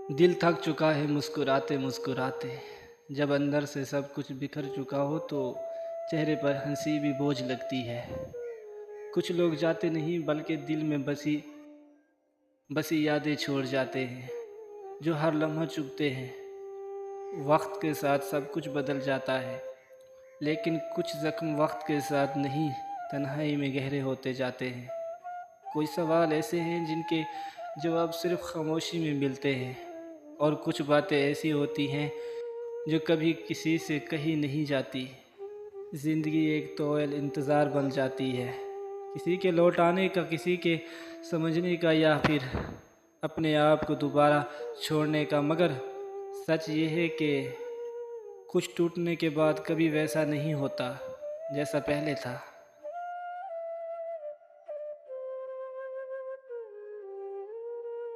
दिल थक चुका है मुस्कुराते मुस्कुराते। जब अंदर से सब कुछ बिखर चुका हो तो चेहरे पर हंसी भी बोझ लगती है। कुछ लोग जाते नहीं बल्कि दिल में बसी बसी यादें छोड़ जाते हैं, जो हर लम्हा चुभते हैं। वक्त के साथ सब कुछ बदल जाता है, लेकिन कुछ जख्म वक्त के साथ नहीं, तन्हाई में गहरे होते जाते हैं। कोई सवाल ऐसे हैं जिनके जवाब सिर्फ खामोशी में मिलते हैं, और कुछ बातें ऐसी होती हैं जो कभी किसी से कही नहीं जाती। ज़िंदगी एक तोयल इंतज़ार बन जाती है, किसी के लौट आने का, किसी के समझने का, या फिर अपने आप को दोबारा छोड़ने का। मगर सच ये है कि कुछ टूटने के बाद कभी वैसा नहीं होता जैसा पहले था।